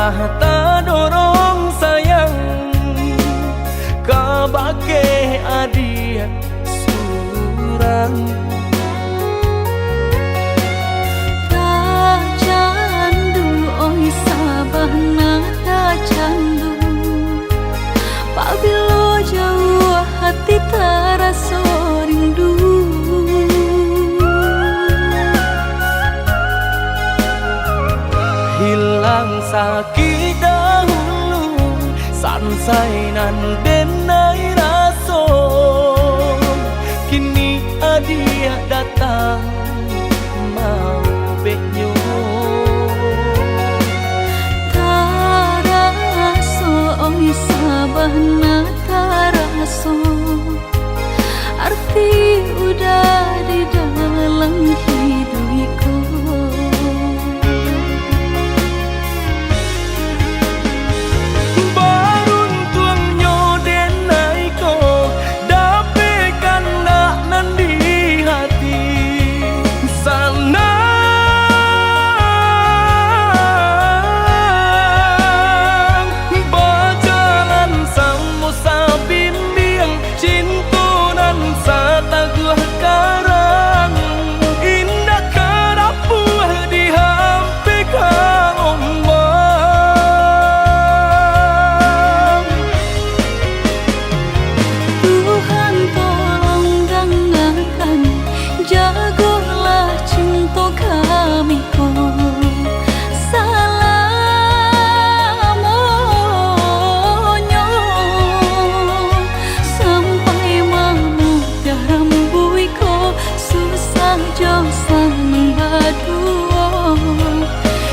tak dorong sayang kabake adia surang. Tak candu oi sabahna tak candu, pabilo jauh hati terasa rindu. Hilang sakit dahulu, sansai nan denai raso, kini adia datang mau benyo. Taraso oi sabahna taraso, arti udah di dalam hidupku.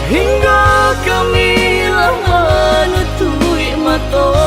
Hingga kami lama nutui mata.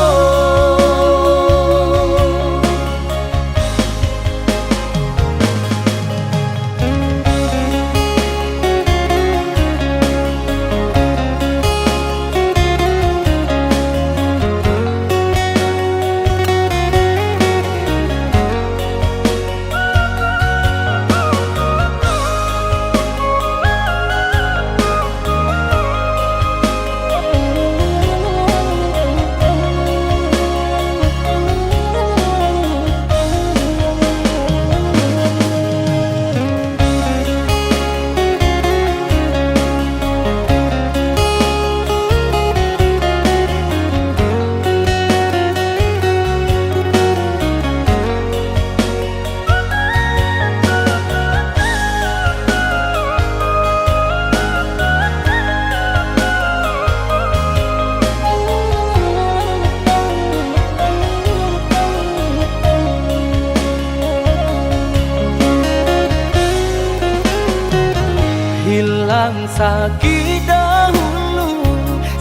Hilang sakit dahulu,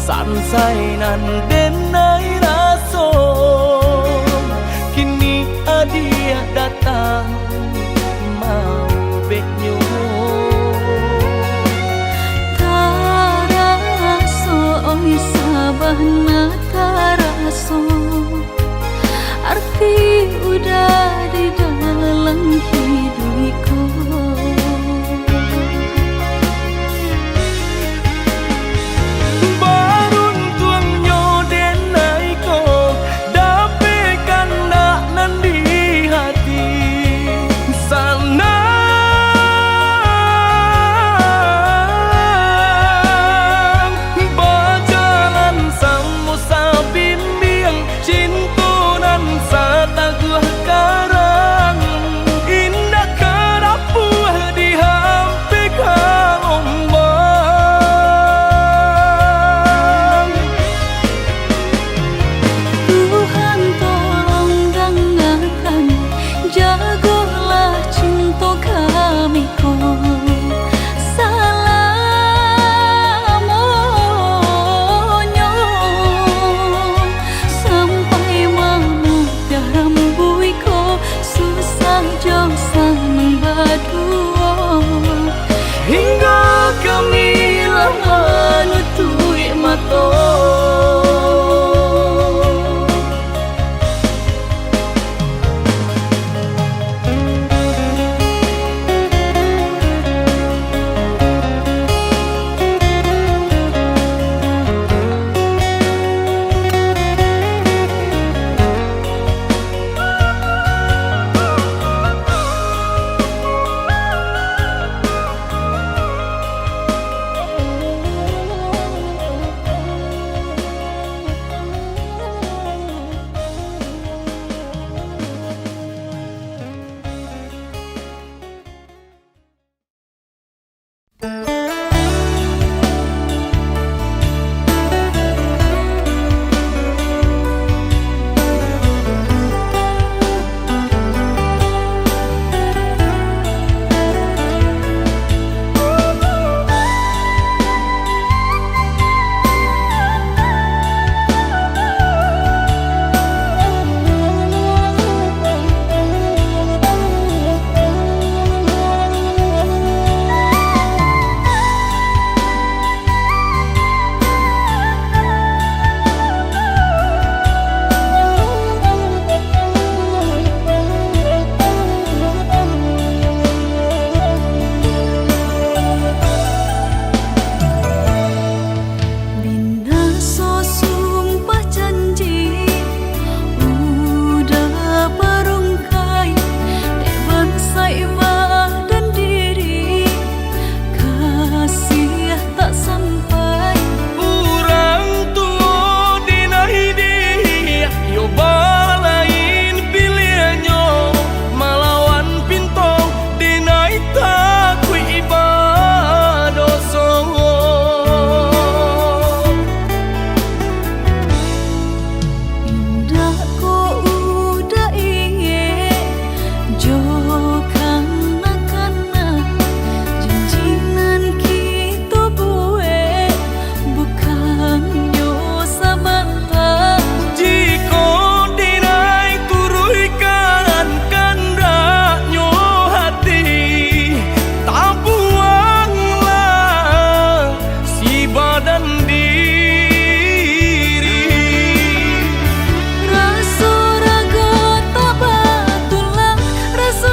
sansai nan denai raso, kini adia datang mau benyo. Taraso oi sabahna taraso, arti udah di dalam hidupku. haibah dan diri, kasih tak sampai. Urang tua dina hidia yo balain pilihannya malawan pinto dina ita ku ibadoso. Indah ko udah inge jo kana-kana janjinan kita buat bukan yo sabanta. Jika dinai turuikan kandaknya hati, tak buanglah si badan diri. Rasa raga tak batulah, rasa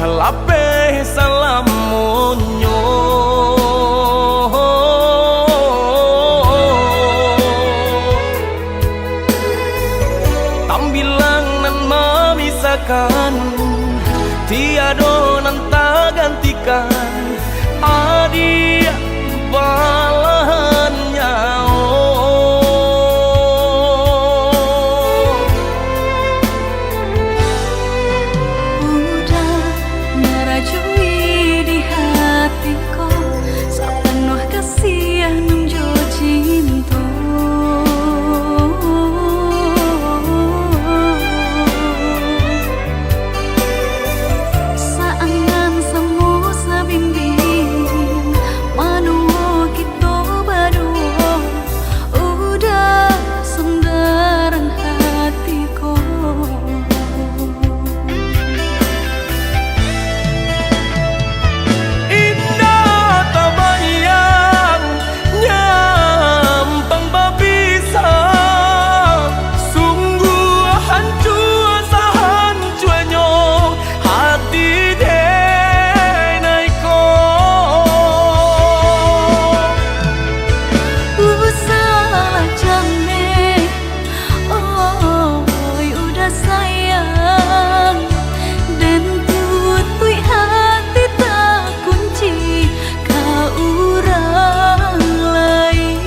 kalape salam monyo tambilang nan memisahkan tiado nan tak gantikan adia balahan udah ngerajui di hatiku sepenuh kasih nunjo cinta saangan semu sabimbing manuo kita berdua udah sendaran hatiku indah tabayang nyampang babisa sungguh hancur sahancuanyo hati denaiko salah jane oh udah sayang dan tutui hati tak kunci kau orang lain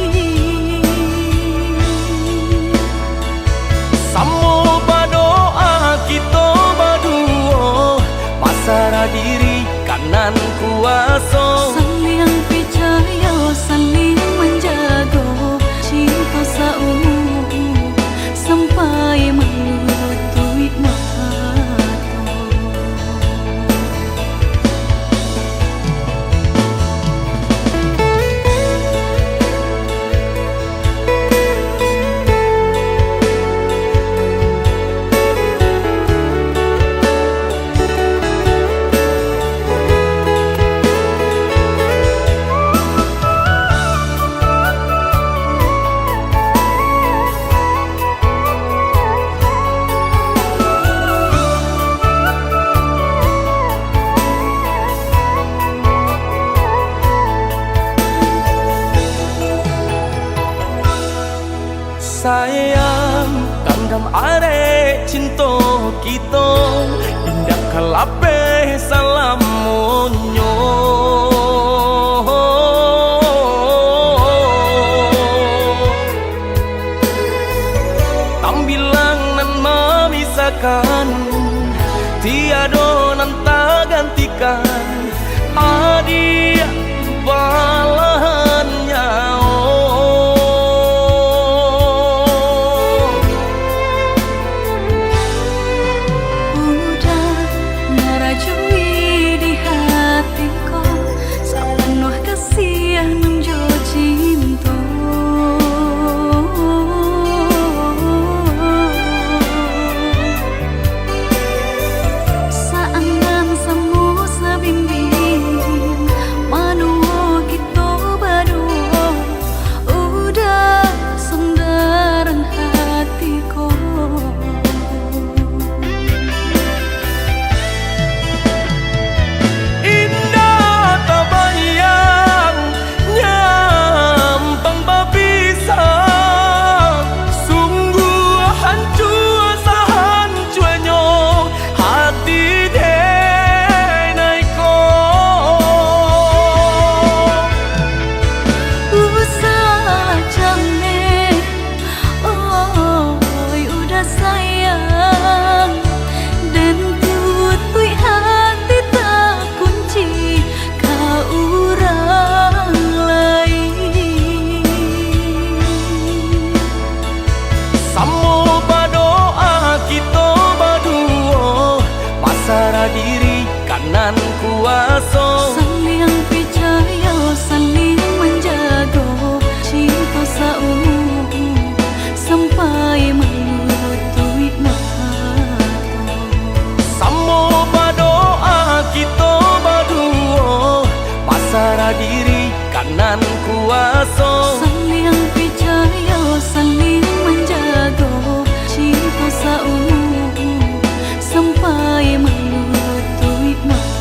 samo badoa kita baduo pasrah diri kanan kuaso saling percaya saling menjaga cinta saumu sampai melutui mata sayang kandam are cinta kita indah kalape salam monyo tambilang nan memisahkan tiado nan tak gantikan adia balahan udah ngerajui di hatiku sepenuh kasih nunjo cinta saangan semu sabimbing manuo kita berdua udah sendaran hatiku indah tabayang nyampang babisa sungguh hancur sahancuanyo hati denaiko salah jane oh udah sayang dan tutui hati tak kunci kau orang lain samo badoa kita baduo pasrah diri kanan kuaso saling percaya saling menjaga cinta saumu sampai melutui mata samo badoa kita baduo pasrah diri kanan kuaso saling percaya saling menjaga cinta saumu sampai melutui mata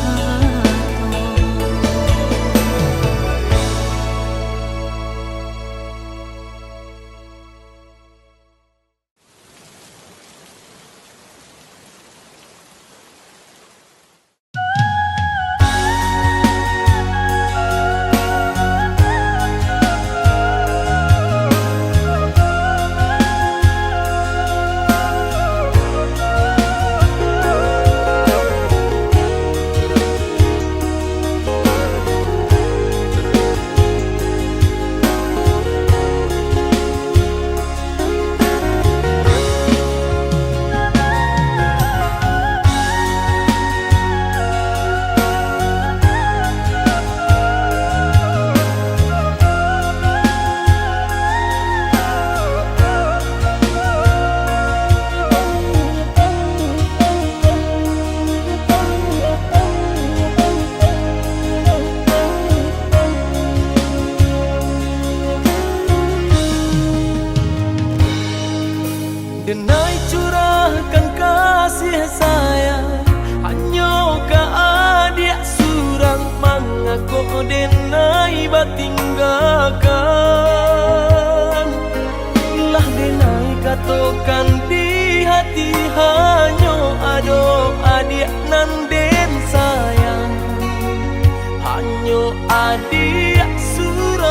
adik surau.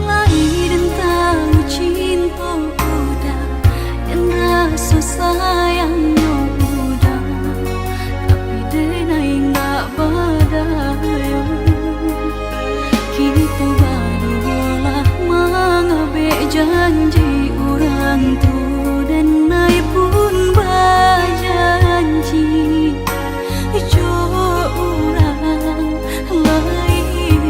Lahir dan tahu cinta udah dan rasa sayangnya udah, tapi denai nggak badayo. Kita barulah mengabe janji orang tu dan naik pun berjanji jo orang lain.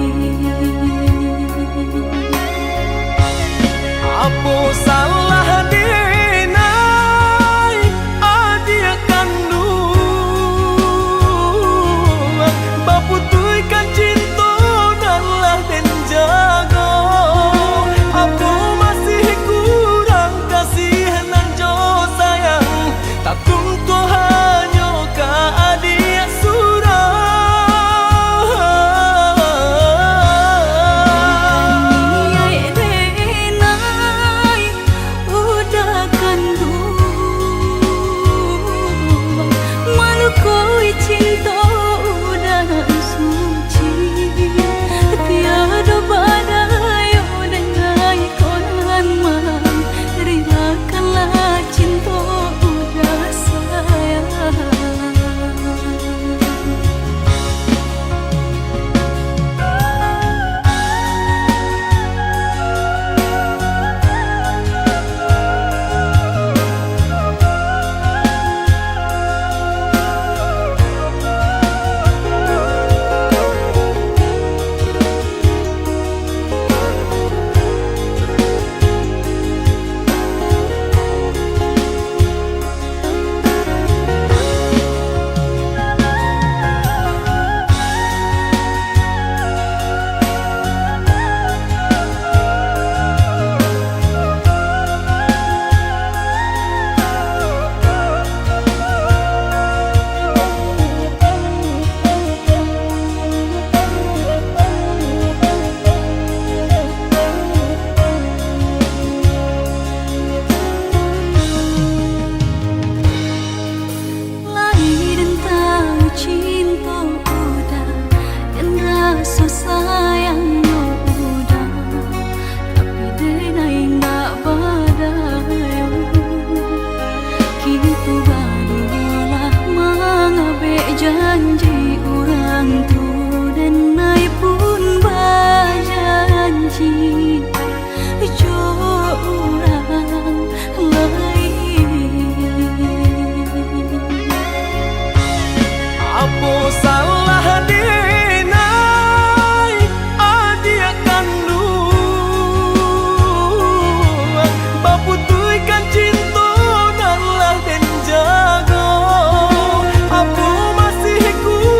Apa salah denai adik kandung, baputuikan cinta dan lah den jaga. Apa masih kurang kasih nan jo sayang, tak tunggu hanya ke adik surau. Niai denai udah kandung, malu koi cinta udah suci, tiada badai dengai konan mang, relakanlah cinta udah sayang. Lahir dan tahu cinta udah dan rasa sayangnya udah, tapi denai nggak badayo. Kita barulah mengabe janji orang tu dan naik pun berjanji jo orang lain. Apa salah denai adik kandung, baputuikan cinta dan lah den jaga. Apa masih kurang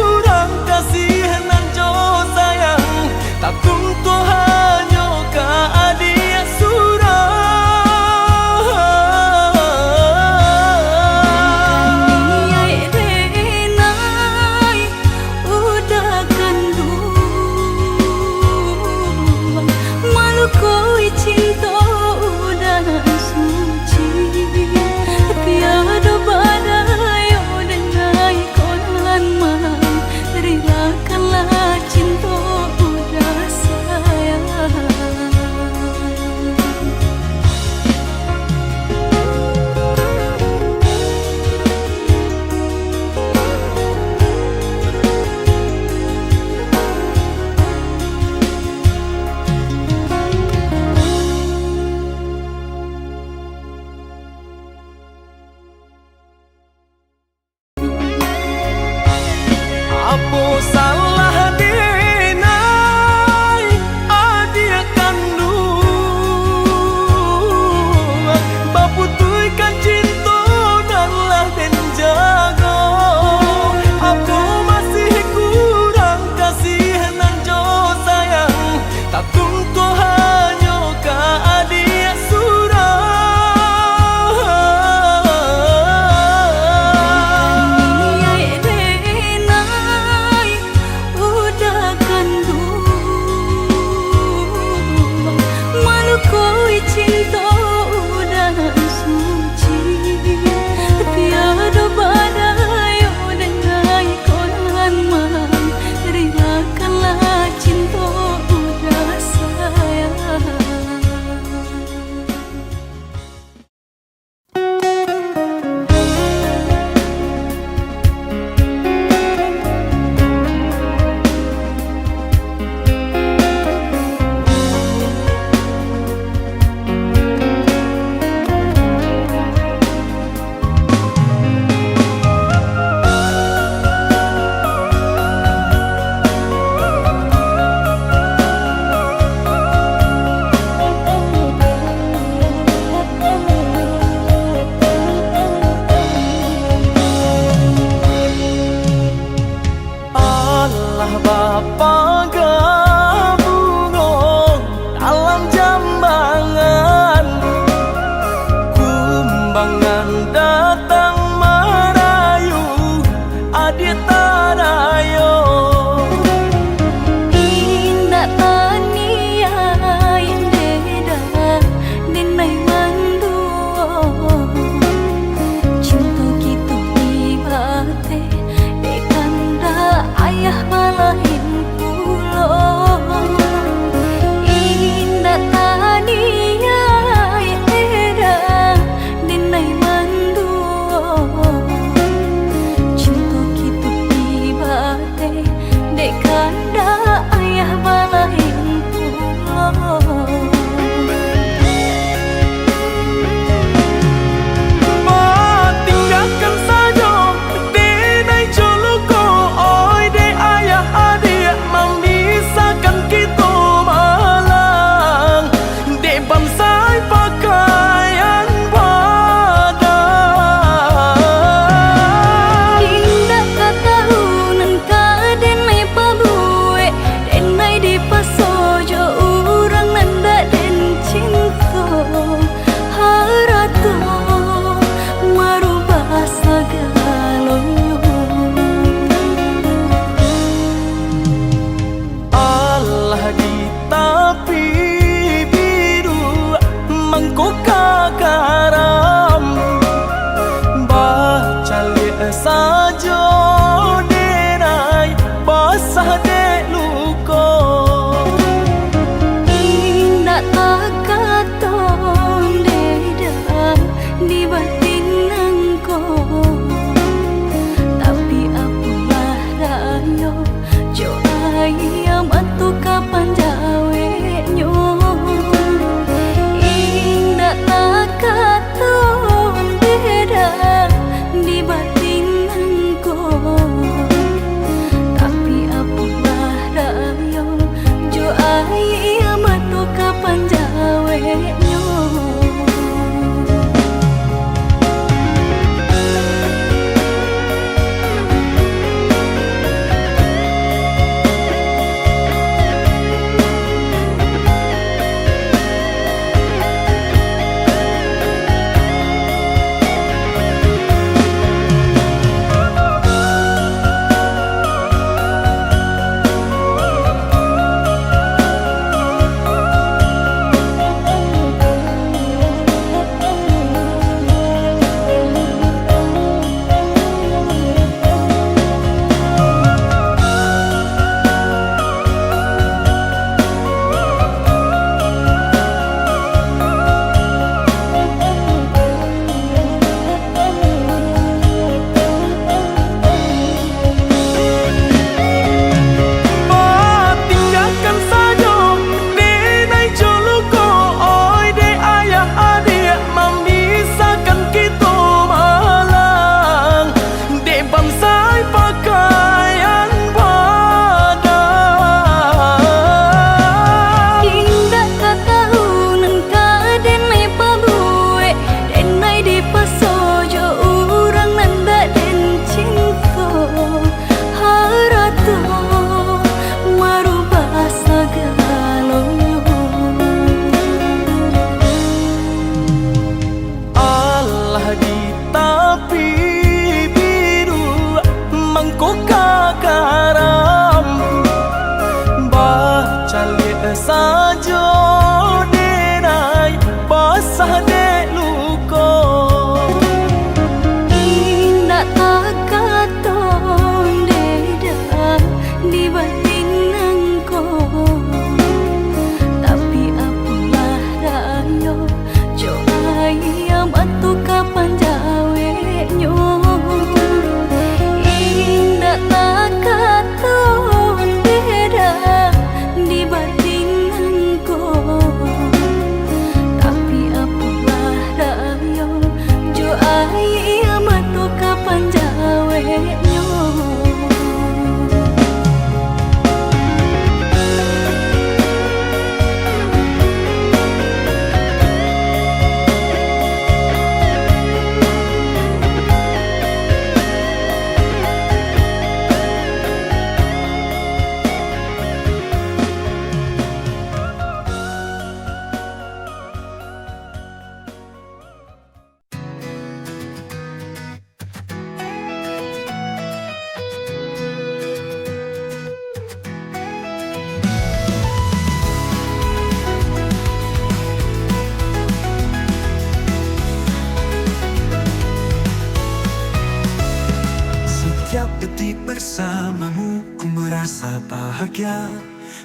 bersamamu ku merasa bahagia.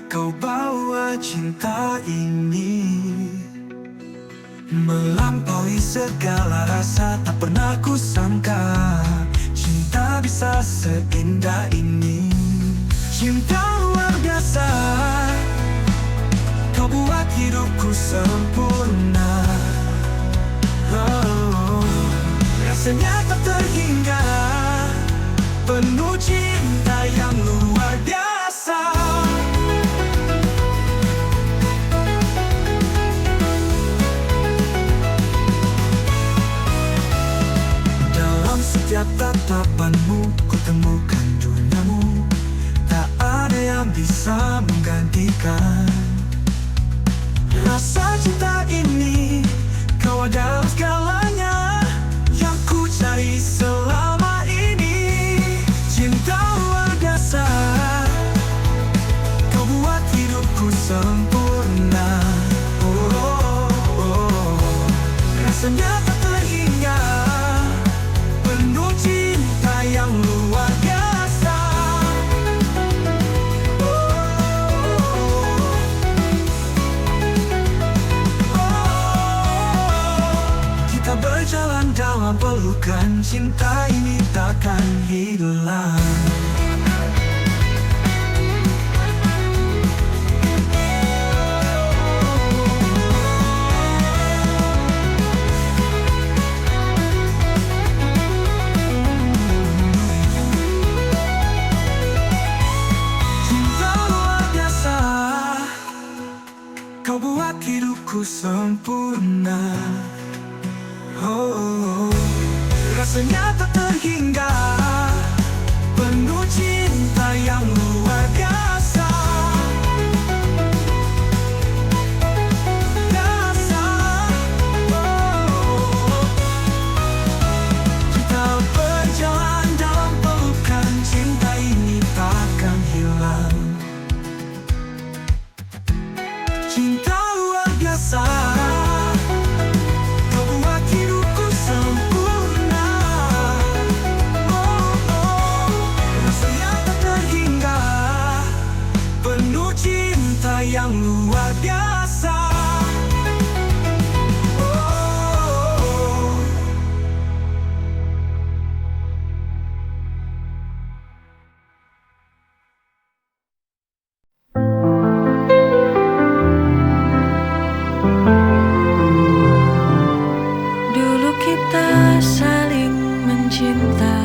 Kau bawa cinta ini melampaui segala rasa. Tak pernah ku sangka cinta bisa seindah ini. Cinta luar biasa, kau buat hidupku sempurna. Rasanya tak terhingga, penuh cinta yang luar biasa. Dalam setiap tatapanmu ku temukan duniamu. Tak ada yang bisa menggantikan rasa cinta ini. Kau adalah segalanya yang ku cari selama ini. Cinta luar biasa, kau buat hidupku sempurna. Rasanya tak terhingga, penuh cinta yang luar biasa. Kita berjalan dalam pelukan, cinta ini takkan hilang. Cinta luar biasa, kau buat hidupku sempurna. Rasanya tak terhingga, penuh cinta yang luar biasa. Kita berjalan dalam pelukan, cinta ini takkan hilang. Cinta luar biasa, kau buat hidupku sempurna. Rasanya tak terhingga, penuh cinta yang luar biasa. Dulu kita saling mencinta,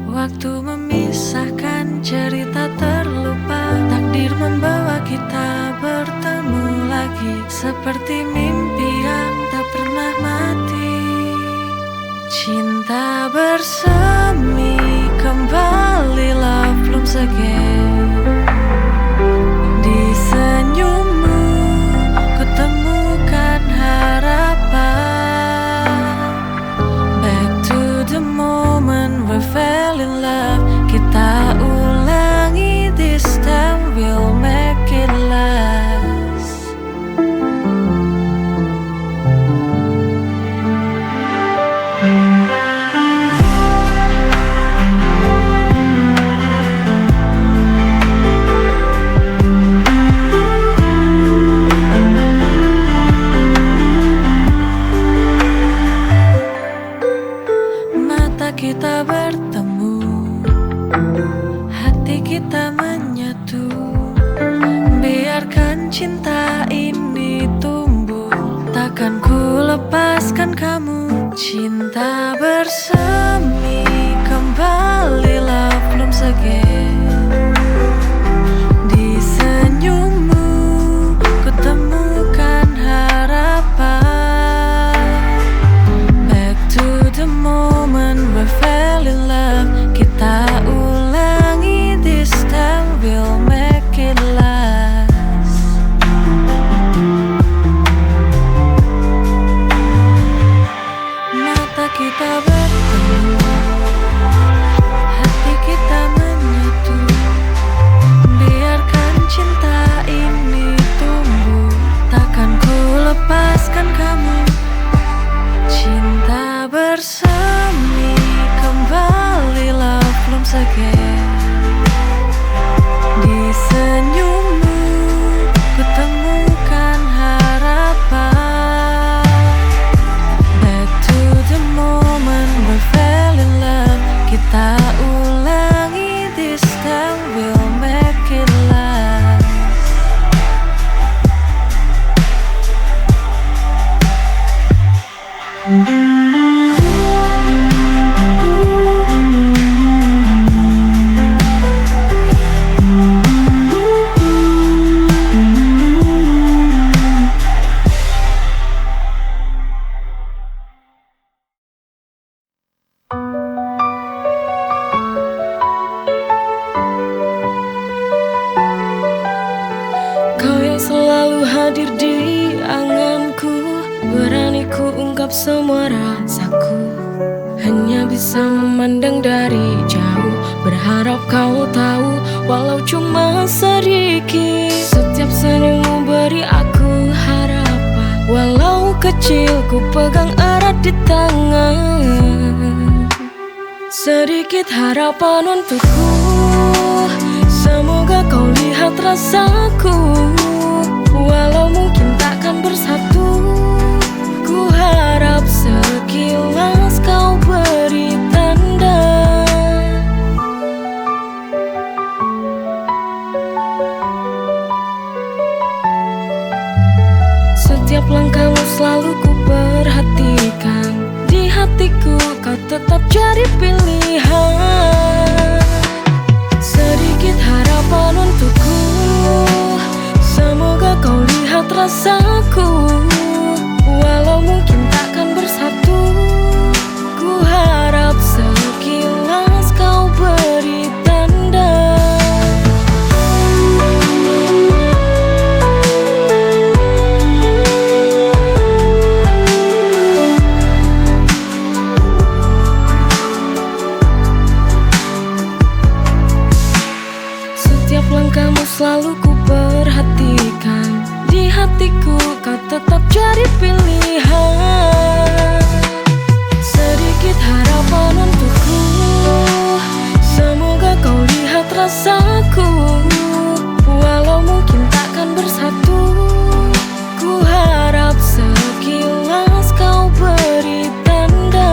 waktu memisahkan cerita terlupa. Takdir membawa kita bertemu lagi, seperti mimpi yang tak pernah mati. Cinta bersemi kembali, love blooms again. Di senyummu kutemukan harapan. Back to the moment we fell in love. Kita ulangi this time, we'll make it last. Mata kita bertemu, hati kita menyatu. Biarkan cinta ini tumbuh, takkan ku lepaskan kamu. Cinta bersemi kembali, love blooms again. Di senyummu kutemukan harapan. Back to the moment we fell in love. Kita ulangi this time, we'll make it last. Mata kita bertemu, hati kita menyatu. Biarkan cinta ini tumbuh, takkan ku lepaskan kamu. Cinta bersemi kembali, love blooms again. semua rasaku. Hanya bisa memandang dari jauh, berharap kau tahu walau cuma sedikit. Setiap senyummu beri aku harapan, walau kecil ku pegang erat di tangan. Sedikit harapan untukku, semoga kau lihat rasaku. Walau mungkin takkan bersatu, ku harap sekilas kau beri tanda. Setiap langkahmu selalu ku perhatikan, di hatiku kau tetap jadi pilihan. Sedikit harapan untukku, semoga kau lihat rasaku. Walau mungkin takkan bersatu, ku harap sekilas kau beri tanda. Setiap langkahmu selalu ku perhatikan, di hatiku kau tetap jadi pilihan. Sedikit harapan untukku, semoga kau lihat rasaku. Walau mungkin takkan bersatu, ku harap sekilas kau beri tanda.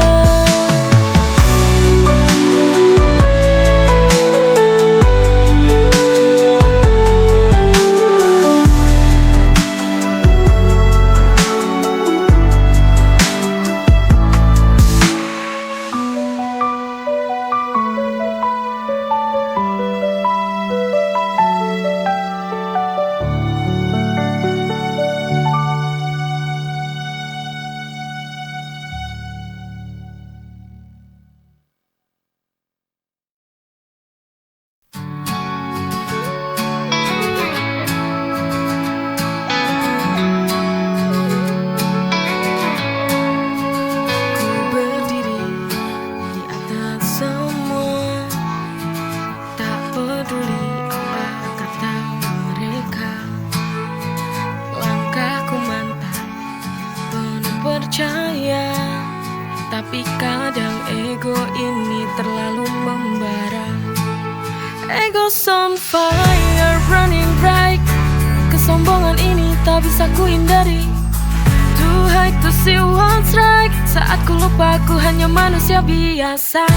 Tapi kadang ego ini terlalu membara. Ego's on fire, running bright. Kesombongan ini tak bisa ku hindari. Too high to see what's right. Saat ku lupa ku hanya manusia biasa.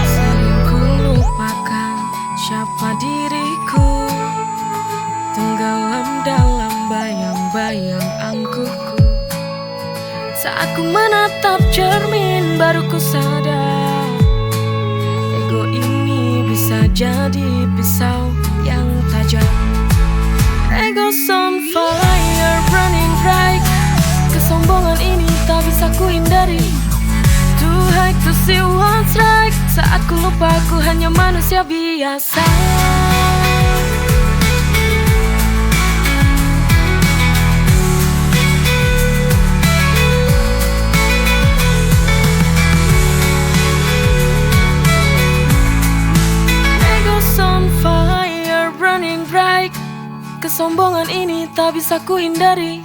Sering ku lupakan siapa diriku, tenggelam dalam bayang-bayang angkuhku. Saat ku menatap cermin baru ku sadar, ego ini bisa jadi pisau yang tajam. Ego's on fire, running bright. Kesombongan ini tak bisa ku hindari. Too high to see what's right. Saat ku lupa ku hanya manusia biasa. Ego's on fire, running bright. Kesombongan ini tak bisa ku hindari.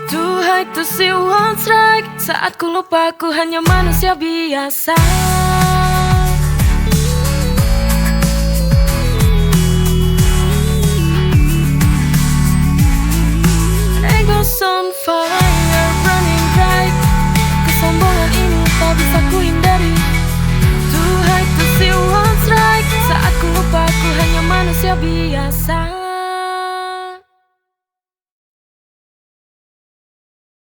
Too high to see what's right. Saat ku lupa ku hanya manusia biasa. Ego's on fire, running bright. Kesombongan ini tak bisa ku hindari. Too high to see what's right. Saat ku lupa ku hanya manusia biasa.